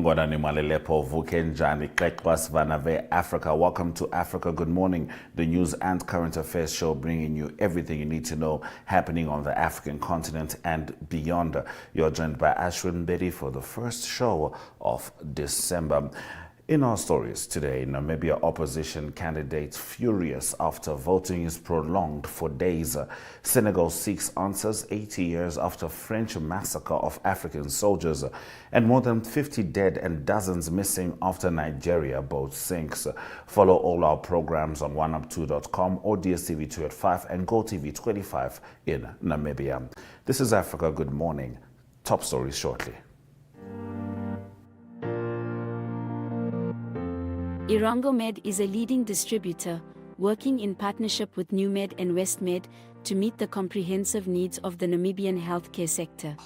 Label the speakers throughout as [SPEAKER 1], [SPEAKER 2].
[SPEAKER 1] Ngwanani Malelepo Vukenjani Klekwas Africa. Welcome to Africa Good Morning, the news and current affairs show bringing you everything you need to know happening on the African continent and beyond. You're joined by Ashwin Bedi for the first show of December. In our stories today, Namibia opposition candidates furious after voting is prolonged for days. Senegal seeks answers 80 years after French massacre of African soldiers, and more than 50 dead and dozens missing after Nigeria boat sinks. Follow all our programs on oneup2.com or DSTV 285 and GoTV 25 in Namibia. This is Africa Good Morning. Top stories shortly.
[SPEAKER 2] Irongomed is a leading distributor, working in partnership with NewMed and WestMed to meet the comprehensive needs of the Namibian healthcare sector.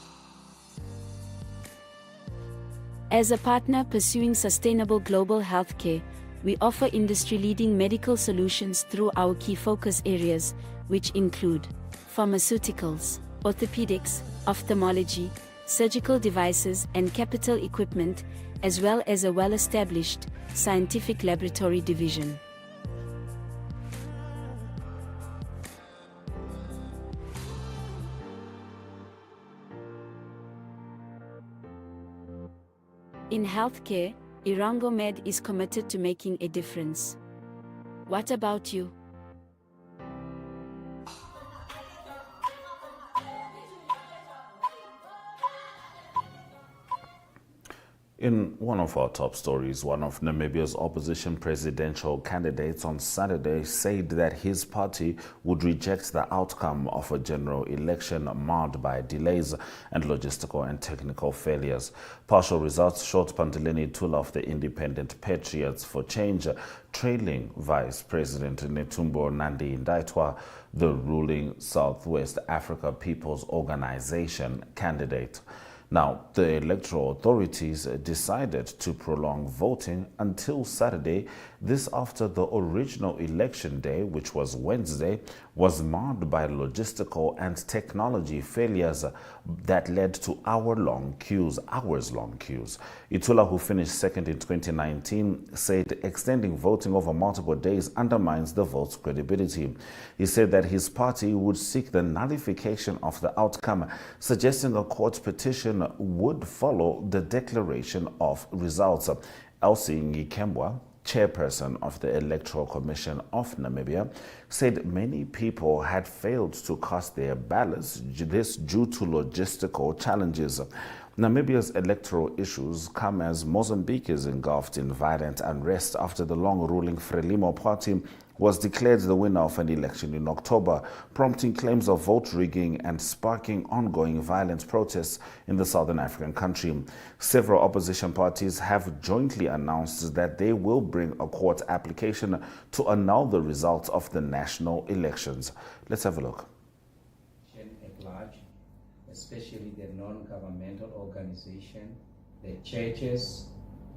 [SPEAKER 2] As a partner pursuing sustainable global healthcare, we offer industry-leading medical solutions through our key focus areas, which include pharmaceuticals, orthopedics, ophthalmology, surgical devices and capital equipment, as well as a well-established scientific laboratory division. In healthcare, Irongomed is committed to making a difference. What about you?
[SPEAKER 1] In one of our top stories, one of Namibia's opposition presidential candidates on Saturday said that his party would reject the outcome of a general election marred by delays and logistical and technical failures. Partial results showed Panteleni Tula of the Independent Patriots for Change trailing Vice President Netumbo Nandi Ndaitwa, the ruling Southwest Africa People's Organization candidate. Now, the electoral authorities decided to prolong voting until Saturday, this after the original election day, which was Wednesday, was marred by logistical and technology failures that led to hours-long queues. Itula, who finished second in 2019, said extending voting over multiple days undermines the vote's credibility. He said that his party would seek the nullification of the outcome, suggesting a court petition would follow the declaration of results. Elsie Ngikembwa, chairperson of the Electoral Commission of Namibia, said many people had failed to cast their ballots, this due to logistical challenges. Namibia's electoral issues come as Mozambique is engulfed in violent unrest after the long-ruling Frelimo party was declared the winner of an election in October, prompting claims of vote rigging and sparking ongoing violent protests in the southern African country. Several opposition parties have jointly announced that they will bring a court application to annul the results of the national elections. Let's have a look.
[SPEAKER 3] At large, especially the non-governmental organization, the churches,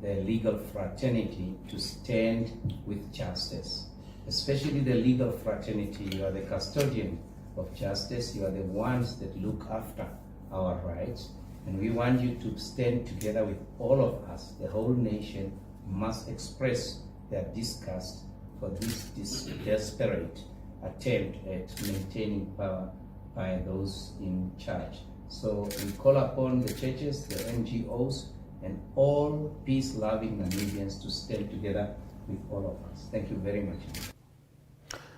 [SPEAKER 3] the legal fraternity, to stand with justice. Especially the legal fraternity, you are the custodian of justice, you are the ones that look after our rights, and we want you to stand together with all of us. The whole nation must express their disgust for this desperate attempt at maintaining power by those in charge. So we call upon the churches, the NGOs, and all peace-loving Namibians to stand together with all of us. Thank you very much.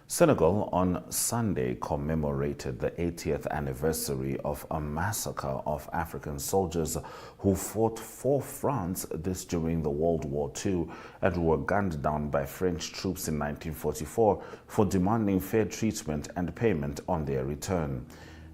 [SPEAKER 1] Senegal on Sunday commemorated the 80th anniversary of a massacre of African soldiers who fought for France, this during the World War II, and were gunned down by French troops in 1944 for demanding fair treatment and payment on their return.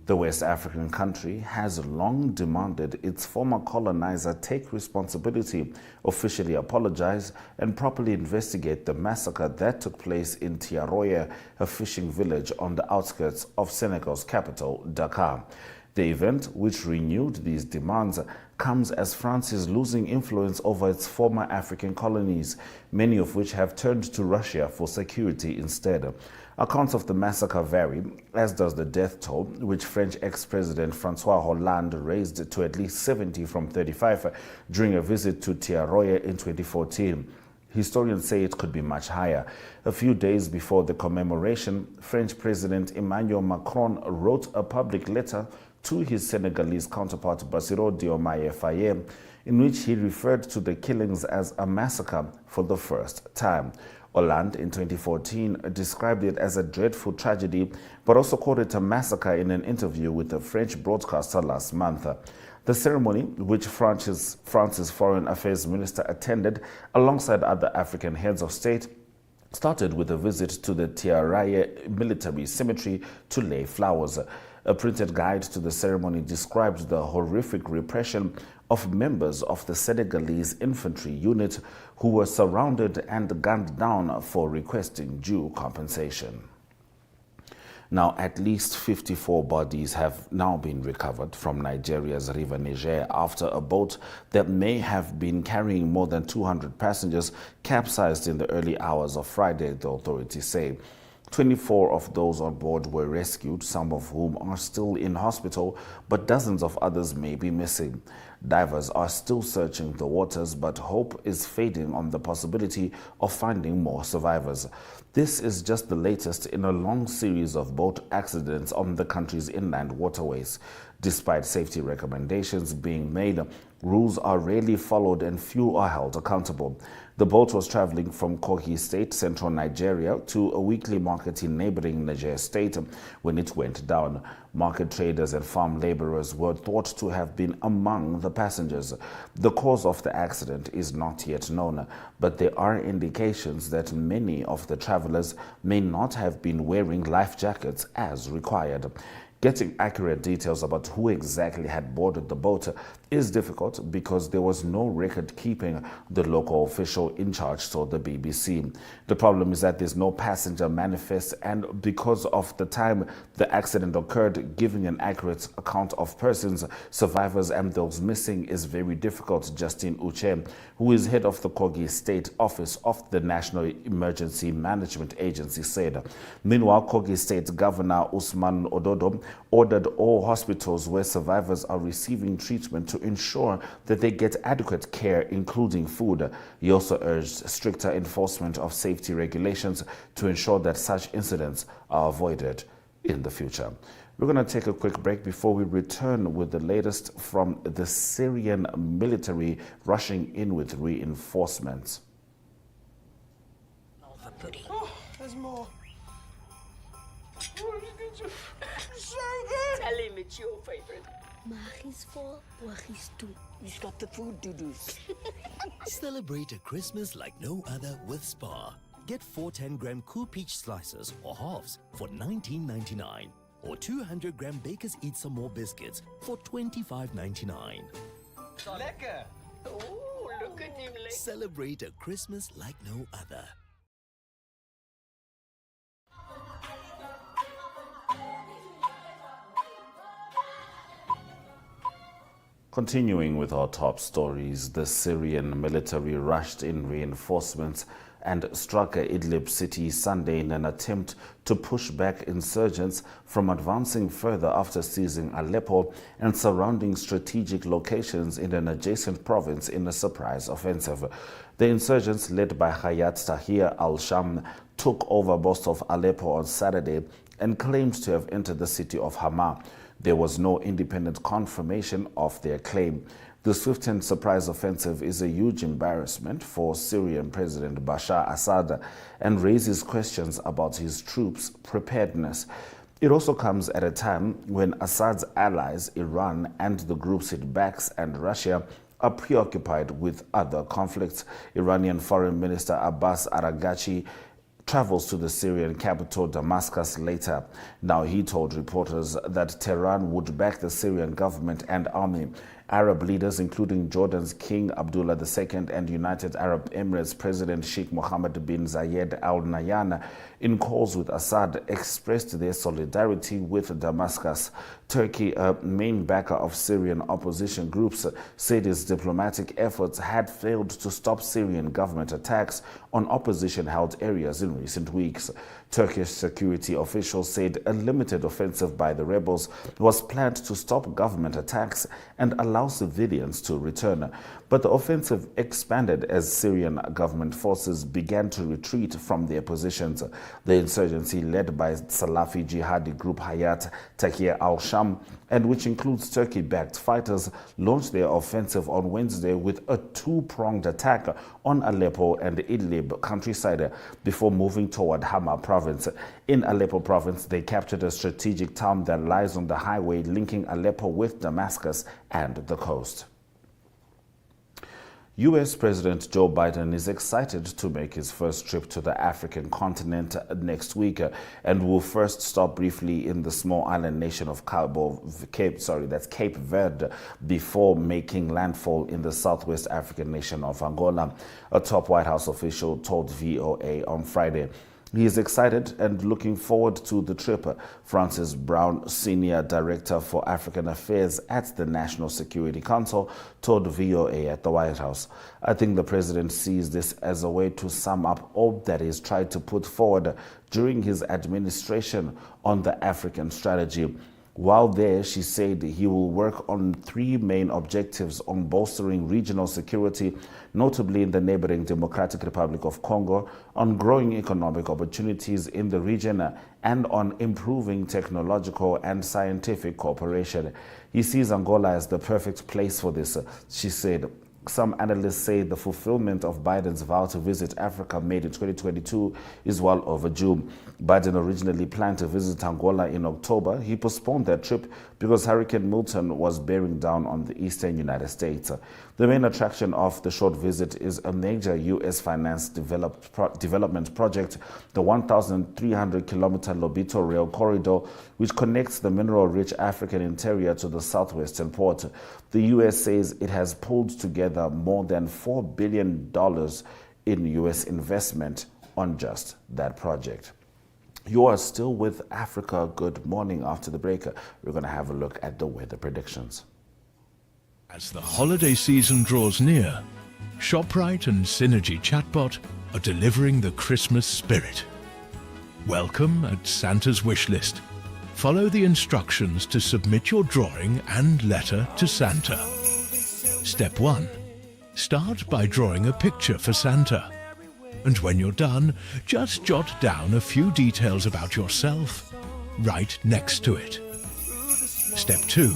[SPEAKER 1] The West African country has long demanded its former colonizer take responsibility, officially apologize, and properly investigate the massacre that took place in Tiaroye, a fishing village on the outskirts of Senegal's capital, Dakar. The event, which renewed these demands, comes as France is losing influence over its former African colonies, many of which have turned to Russia for security instead. Accounts of the massacre vary, as does the death toll, which French ex-president François Hollande raised to at least 70 from 35 during a visit to Tiaroye in 2014. Historians say it could be much higher. A few days before the commemoration, French President Emmanuel Macron wrote a public letter to his Senegalese counterpart Bassirou Diomaye Faye, in which he referred to the killings as a massacre for the first time. Hollande in 2014 described it as a dreadful tragedy, but also called it a massacre in an interview with a French broadcaster last month. The ceremony, which France's Foreign Affairs Minister attended alongside other African heads of state, started with a visit to the Tiaraye military cemetery to lay flowers. A printed guide to the ceremony described the horrific repression of members of the Senegalese infantry unit who were surrounded and gunned down for requesting due compensation. Now, at least 54 bodies have now been recovered from Nigeria's River Niger after a boat that may have been carrying more than 200 passengers capsized in the early hours of Friday, the authorities say. 24 of those on board were rescued, some of whom are still in hospital, but dozens of others may be missing. Divers are still searching the waters, but hope is fading on the possibility of finding more survivors. This is just the latest in a long series of boat accidents on the country's inland waterways. Despite safety recommendations being made, rules are rarely followed and few are held accountable. The boat was traveling from Kogi State, central Nigeria, to a weekly market in neighboring Niger State when it went down. Market traders and farm laborers were thought to have been among the passengers. The cause of the accident is not yet known, but there are indications that many of the travelers may not have been wearing life jackets as required. Getting accurate details about who exactly had boarded the boat is difficult because there was no record keeping, the local official in charge told the BBC. The problem is that there's no passenger manifest, and because of the time the accident occurred, giving an accurate account of persons, survivors and those missing is very difficult, Justin Uche, who is head of the Kogi State Office of the National Emergency Management Agency, said. Meanwhile, Kogi State Governor Usman Ododo ordered all hospitals where survivors are receiving treatment to ensure that they get adequate care, including food. He also urged stricter enforcement of safety regulations to ensure that such incidents are avoided in the future. We're going to take a quick break before we return with the latest from the Syrian military rushing in with reinforcements.
[SPEAKER 4] Oh, there's more. So good!
[SPEAKER 5] Tell him it's your favorite.
[SPEAKER 6] Magis voor, Wagis toe.
[SPEAKER 5] He's got the food doos.
[SPEAKER 7] Celebrate a Christmas like no other with Spar. Get 4 10-gram Cool Peach slices or halves for $19.99, or 200-gram Baker's Eat Some More biscuits for $25.99.
[SPEAKER 4] Lekker!
[SPEAKER 5] Oh, look at him.
[SPEAKER 7] Celebrate a Christmas like no other.
[SPEAKER 1] Continuing with our top stories, the Syrian military rushed in reinforcements and struck Idlib city Sunday in an attempt to push back insurgents from advancing further after seizing Aleppo and surrounding strategic locations in an adjacent province in a surprise offensive. The insurgents, led by Hayat Tahrir al-Sham, took over most of Aleppo on Saturday and claimed to have entered the city of Hama. There was no independent confirmation of their claim. The swift and surprise offensive is a huge embarrassment for Syrian President Bashar Assad and raises questions about his troops' preparedness. It also comes at a time when Assad's allies, Iran and the groups it backs and Russia, are preoccupied with other conflicts. Iranian Foreign Minister Abbas Araghchi travels to the Syrian capital Damascus later. Now, he told reporters that Tehran would back the Syrian government and army Arab leaders, including Jordan's King Abdullah II and United Arab Emirates President Sheikh Mohammed bin Zayed Al Nahyan, in calls with Assad, expressed their solidarity with Damascus. Turkey, a main backer of Syrian opposition groups, said its diplomatic efforts had failed to stop Syrian government attacks on opposition-held areas in recent weeks. Turkish security officials said a limited offensive by the rebels was planned to stop government attacks and allow civilians to return. But the offensive expanded as Syrian government forces began to retreat from their positions. The insurgency, led by Salafi jihadi group Hayat Tahrir al-Sham, and which includes Turkey-backed fighters, launched their offensive on Wednesday with a two-pronged attack on Aleppo and Idlib countryside before moving toward Hama province. In Aleppo province, they captured a strategic town that lies on the highway linking Aleppo with Damascus and the coast. U.S. President Joe Biden is excited to make his first trip to the African continent next week and will first stop briefly in the small island nation of Cape Verde before making landfall in the southwest African nation of Angola, a top White House official told VOA on Friday. He is excited and looking forward to the trip, Francis Brown, Senior Director for African Affairs at the National Security Council, told VOA at the White House. I think the president sees this as a way to sum up all that he's tried to put forward during his administration on the African strategy. While there, she said he will work on three main objectives on bolstering regional security, notably in the neighboring Democratic Republic of Congo, on growing economic opportunities in the region, and on improving technological and scientific cooperation. He sees Angola as the perfect place for this, she said. Some analysts say the fulfillment of Biden's vow to visit Africa made in 2022 is well overdue. Biden originally planned to visit Angola in October. He postponed that trip because Hurricane Milton was bearing down on the eastern United States. The main attraction of the short visit is a major U.S.-financed development project, the 1,300-kilometer Lobito Rail Corridor, which connects the mineral-rich African interior to the southwestern port. The U.S. says it has pulled together more than $4 billion in U.S. investment on just that project. You are still with Africa Good Morning. After the break, we're going to have a look at the weather predictions.
[SPEAKER 8] As the holiday season draws near, ShopRite and Synergy Chatbot are delivering the Christmas spirit. Welcome at Santa's wish list. Follow the instructions to submit your drawing and letter to Santa. Step 1. Start by drawing a picture for Santa. And when you're done, just jot down a few details about yourself right next to it. Step 2.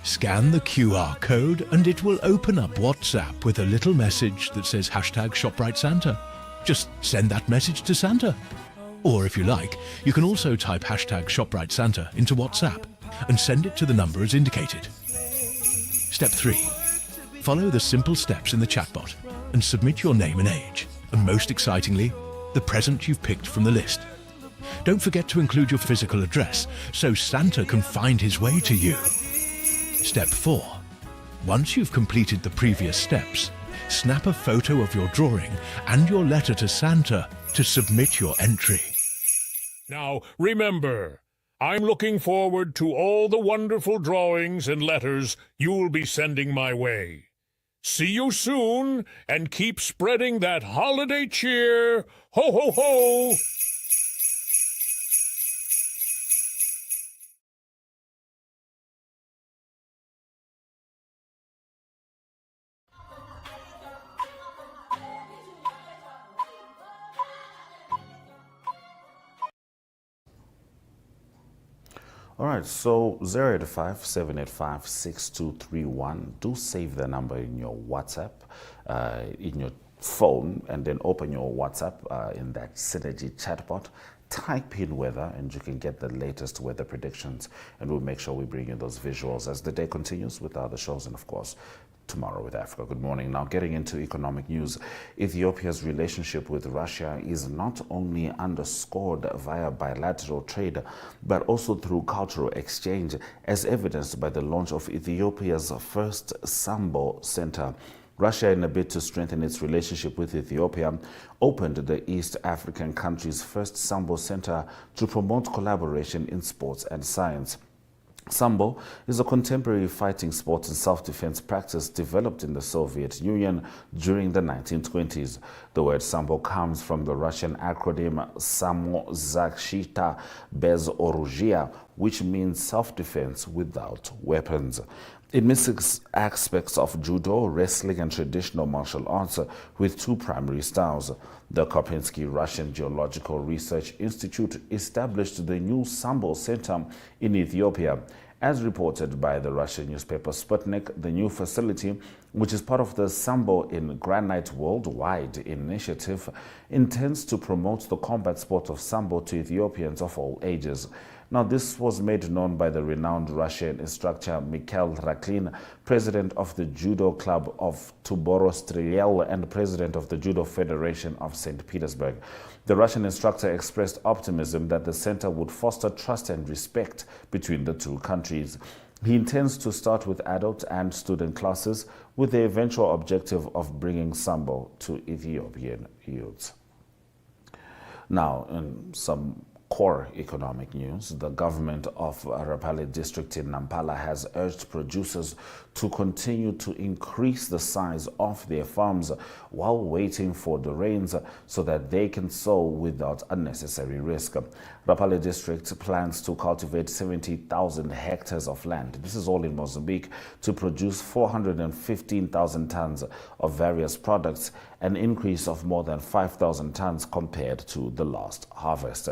[SPEAKER 8] Scan the QR code and it will open up WhatsApp with a little message that says #ShopRiteSanta. Just send that message to Santa. Or if you like, you can also type #ShopRiteSanta into WhatsApp and send it to the number as indicated. Step 3. Follow the simple steps in the chatbot and submit your name and age. And most excitingly, the present you've picked from the list. Don't forget to include your physical address so Santa can find his way to you. Step 4. Once you've completed the previous steps, snap a photo of your drawing and your letter to Santa to submit your entry.
[SPEAKER 9] Now, remember, I'm looking forward to all the wonderful drawings and letters you'll be sending my way. See you soon, and keep spreading that holiday cheer. Ho, ho, ho!
[SPEAKER 1] All right, so 085-785-6231. Do save the number in your WhatsApp, in your phone, and then open your WhatsApp in that Synergy chatbot. Type in weather, and you can get the latest weather predictions. And we'll make sure we bring you those visuals as the day continues with other shows. And of course, tomorrow with Africa Good Morning. Now, getting into economic news, Ethiopia's relationship with Russia is not only underscored via bilateral trade, but also through cultural exchange, as evidenced by the launch of Ethiopia's first Sambo Center. Russia, in a bid to strengthen its relationship with Ethiopia, opened the East African country's first Sambo Center to promote collaboration in sports and science. Sambo is a contemporary fighting sport and self-defense practice developed in the Soviet Union during the 1920s. The word Sambo comes from the Russian acronym Samozakshyta bez oruzhia, which means self-defense without weapons. It mixes aspects of judo, wrestling, and traditional martial arts with two primary styles. The Kopensky Russian Geological Research Institute established the new Sambo Center in Ethiopia. As reported by the Russian newspaper Sputnik, the new facility, which is part of the Sambo in Granite Worldwide initiative, intends to promote the combat sport of Sambo to Ethiopians of all ages. Now, this was made known by the renowned Russian instructor Mikhail Raklin, president of the Judo Club of Tuborostriel and president of the Judo Federation of St. Petersburg. The Russian instructor expressed optimism that the center would foster trust and respect between the two countries. He intends to start with adult and student classes with the eventual objective of bringing Sambo to Ethiopian youths. Now, in some core economic news, the government of Rapalli district in Nampala has urged producers to continue to increase the size of their farms while waiting for the rains so that they can sow without unnecessary risk. Rapalli district plans to cultivate 70,000 hectares of land, this is all in Mozambique, to produce 415,000 tons of various products, an increase of more than 5,000 tons compared to the last harvest.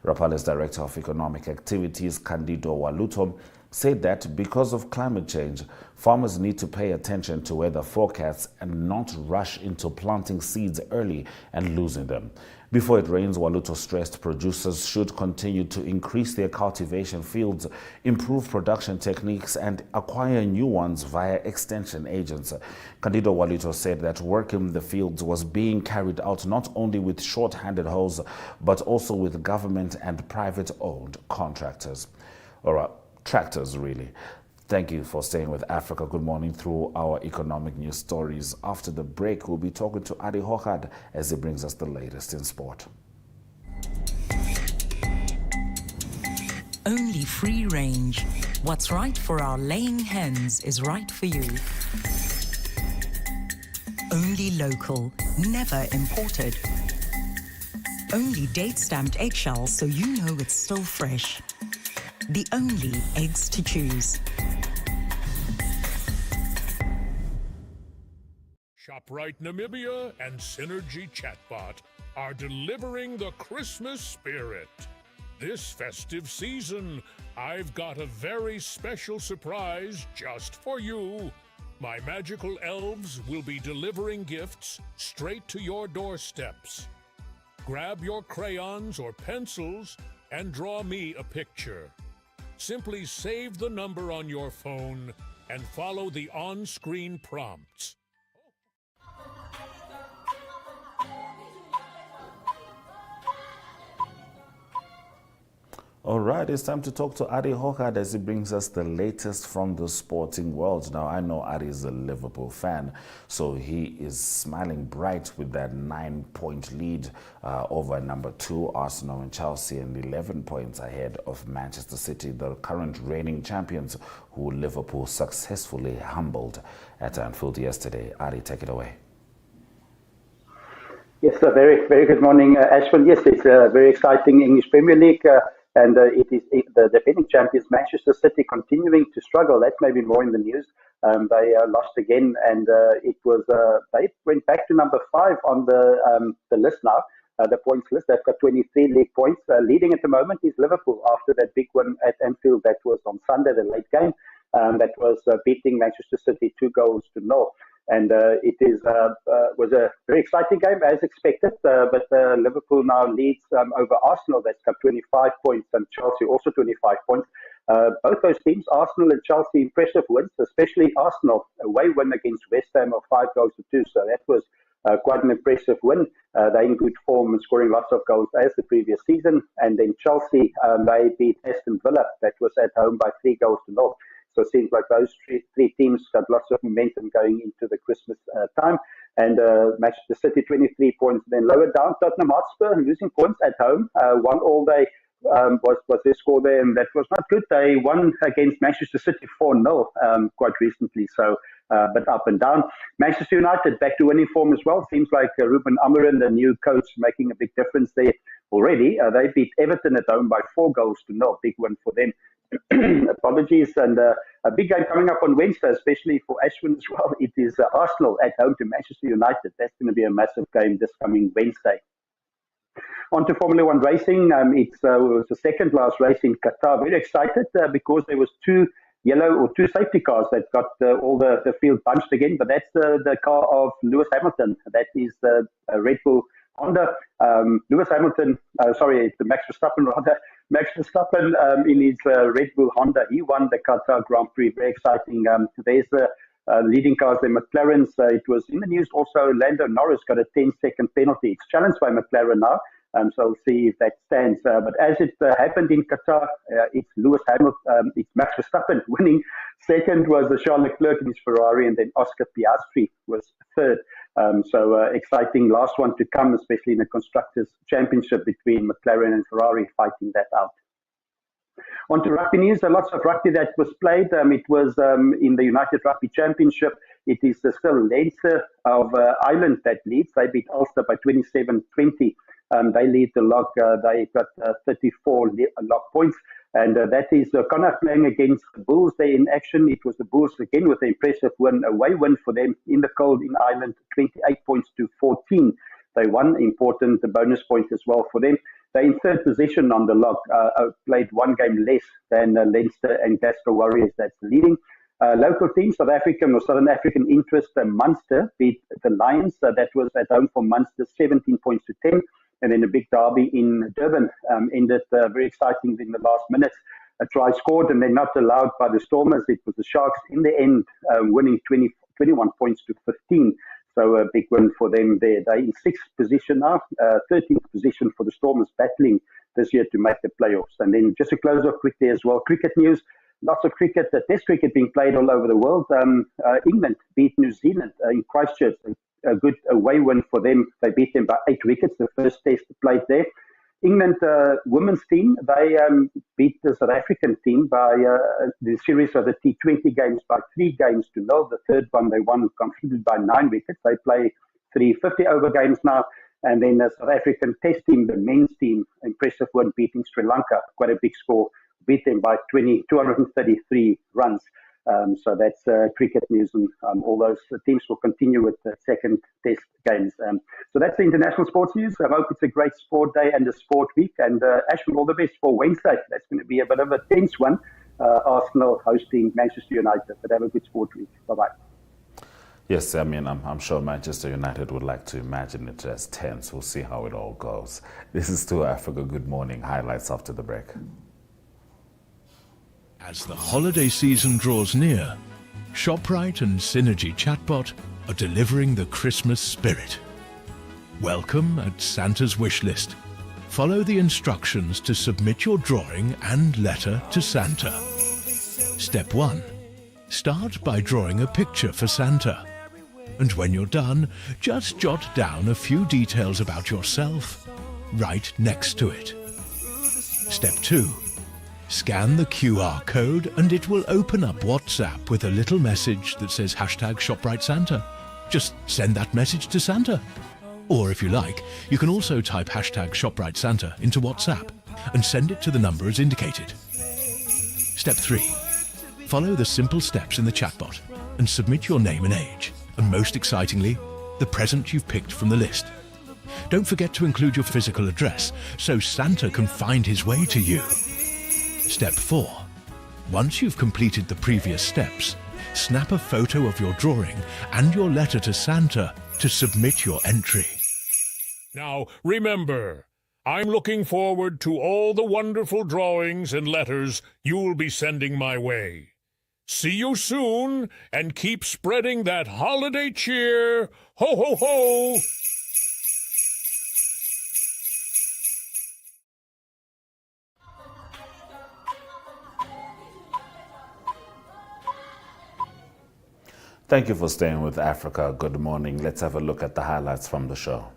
[SPEAKER 1] Rapalli's Director of Economic Activities, Candido Waluto, said that because of climate change, farmers need to pay attention to weather forecasts and not rush into planting seeds early and losing them. Before it rains, Waluto stressed producers should continue to increase their cultivation fields, improve production techniques, and acquire new ones via extension agents. Candido Waluto said that work in the fields was being carried out not only with short-handed hoes, but also with government and private-owned contractors. Or tractors, really. Thank you for staying with Africa Good Morning through our economic news stories. After the break, we'll be talking to Adi Hochad as he brings us the latest in sport.
[SPEAKER 10] Only free range. What's right for our laying hens is right for you. Only local, never imported. Only date-stamped eggshells so you know it's still fresh. The only eggs to choose.
[SPEAKER 9] ShopRite Namibia and Synergy Chatbot are delivering the Christmas spirit. This festive season, I've got a very special surprise just for you. My magical elves will be delivering gifts straight to your doorsteps. Grab your crayons or pencils and draw me a picture. Simply save the number on your phone and follow the on-screen prompts.
[SPEAKER 1] All right, it's time to talk to Adi Hochad as he brings us the latest from the sporting world. Now, I know Adi is a Liverpool fan, so he is smiling bright with that 9-point lead over number 2, Arsenal and Chelsea, and 11 points ahead of Manchester City, the current reigning champions, who Liverpool successfully humbled at Anfield yesterday. Adi, take it away.
[SPEAKER 11] Yes, a very, very good morning, Ashwin. Yes, it's a very exciting English Premier League. And it is the defending champions, Manchester City, continuing to struggle. That's maybe more in the news. They lost again, and it was they went back to number 5 on the list now, the points list. They've got 23 league points. Leading at the moment is Liverpool after that big one at Anfield. That was on Sunday, the late game. That was beating Manchester City 2-0. And it was a very exciting game as expected, but Liverpool now leads over Arsenal. That's got 25 points, and Chelsea also 25 points. Both those teams, Arsenal and Chelsea, impressive wins, especially Arsenal, away win against West Ham of 5-2. So that was quite an impressive win. They're in good form and scoring lots of goals as the previous season. And then Chelsea, they beat Aston Villa. That was at home by 3-0. So it seems like those three teams got lots of momentum going into the Christmas time. And Manchester City 23 points. Then lower down, Tottenham Hotspur losing points at home. 1-all day was their score there, and that was not good. They won against Manchester City 4-0 quite recently. So, but up and down. Manchester United back to winning form as well. Seems like Ruben Amorim, the new coach, making a big difference there already. They beat Everton at home by 4-0. Big win for them. Apologies, and a big game coming up on Wednesday, especially for Ashwin as well. It is Arsenal at home to Manchester United. That's going to be a massive game this coming Wednesday. On to Formula One racing. It was the second last race in Qatar. Very excited because there was two safety cars that got all the field bunched again. But that's the car of Lewis Hamilton. That is the Red Bull Honda. Lewis Hamilton, the Max Verstappen rather. Max Verstappen in his Red Bull Honda, he won the Qatar Grand Prix. Very exciting. There's the leading cars, the McLarens. It was in the news also. Lando Norris got a 10-second penalty. It's challenged by McLaren now. So we'll see if that stands. But as it happened in Qatar, it's Lewis Hamilton, it's Max Verstappen winning. Second was Charles Leclerc in his Ferrari, and then Oscar Piastri was third. So exciting last one to come, especially in the Constructors' Championship between McLaren and Ferrari fighting that out. On to rugby news, lots of rugby that was played. It was in the United Rugby Championship. It is still Leinster of Ireland that leads. They beat Ulster by 27-20. They lead the log. They got 34 log points. And that is Connacht playing against the Bulls there in action. It was the Bulls again with an impressive away win for them in the cold in Ireland, 28 points to 14. They won, important bonus point as well for them. They're in third position on the log, played one game less than Leinster and Glasgow Warriors that's leading. Local team, South African or Southern African interest, Munster beat the Lions. That was at home for Munster, 17 points to 10. And then a big derby in Durban ended very exciting in the last minutes. A try scored and then not allowed by the Stormers. It was the Sharks in the end winning 21 points to 15. So a big win for them there. They're in sixth position now, 13th position for the Stormers, battling this year to make the playoffs. And then just to close off quickly as well, cricket news. Lots of cricket, Test cricket being played all over the world. England beat New Zealand in Christchurch. A good away win for them. They beat them by 8 wickets, the first test played there. England women's team, they beat the South African team by the series of the T20 games by 3-0. The third one they won, concluded by 9 wickets. They play 3 50-over games now. And then the South African test team, the men's team, impressive win, beating Sri Lanka, quite a big score, beat them by 233 runs. So that's cricket news, and all those teams will continue with the second test games. So that's the international sports news. I hope it's a great sport day and a sport week. And Ashwin, all the best for Wednesday. That's going to be a bit of a tense one. Arsenal hosting Manchester United. But have a good sport week. Bye-bye.
[SPEAKER 1] Yes, I mean, I'm sure Manchester United would like to imagine it as tense. We'll see how it all goes. This is 2Africa. Good morning. Highlights after the break.
[SPEAKER 8] As the holiday season draws near, ShopRite and Synergy Chatbot are delivering the Christmas spirit. Welcome at Santa's Wishlist. Follow the instructions to submit your drawing and letter to Santa. Step 1. Start by drawing a picture for Santa. And when you're done, just jot down a few details about yourself right next to it. Step 2. Scan the QR code and it will open up WhatsApp with a little message that says #ShopRiteSanta. Just send that message to Santa. Or if you like, you can also type #ShopRiteSanta into WhatsApp and send it to the number as indicated. Step 3. Follow the simple steps in the chatbot and submit your name and age. And most excitingly, the present you've picked from the list. Don't forget to include your physical address so Santa can find his way to you. Step 4. Once you've completed the previous steps, snap a photo of your drawing and your letter to Santa to submit your entry.
[SPEAKER 9] Now, remember, I'm looking forward to all the wonderful drawings and letters you'll be sending my way. See you soon, and keep spreading that holiday cheer. Ho, ho, ho!
[SPEAKER 1] Thank you for staying with Africa. Good morning. Let's have a look at the highlights from the show.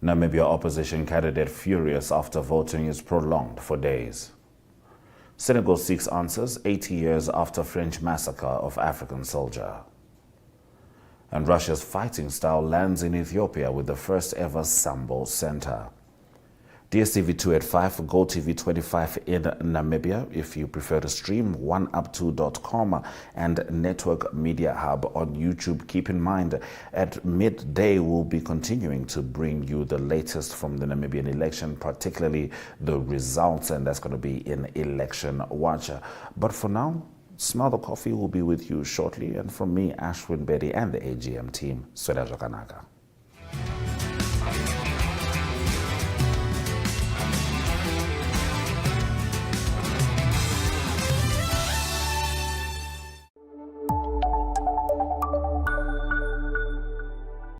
[SPEAKER 1] Namibia opposition candidate furious after voting is prolonged for days. Senegal seeks answers 80 years after French massacre of African soldier. And Russia's fighting style lands in Ethiopia with the first ever Sambo Center. DSTV2 at 5, Go TV 25 in Namibia. If you prefer to stream, oneup2.com and Network Media Hub on YouTube. Keep in mind, at midday, we'll be continuing to bring you the latest from the Namibian election, particularly the results, and that's going to be in Election Watch. But for now, Smell the Coffee will be with you shortly. And from me, Ashwin Betty, and the AGM team, Sweda Jokanaka.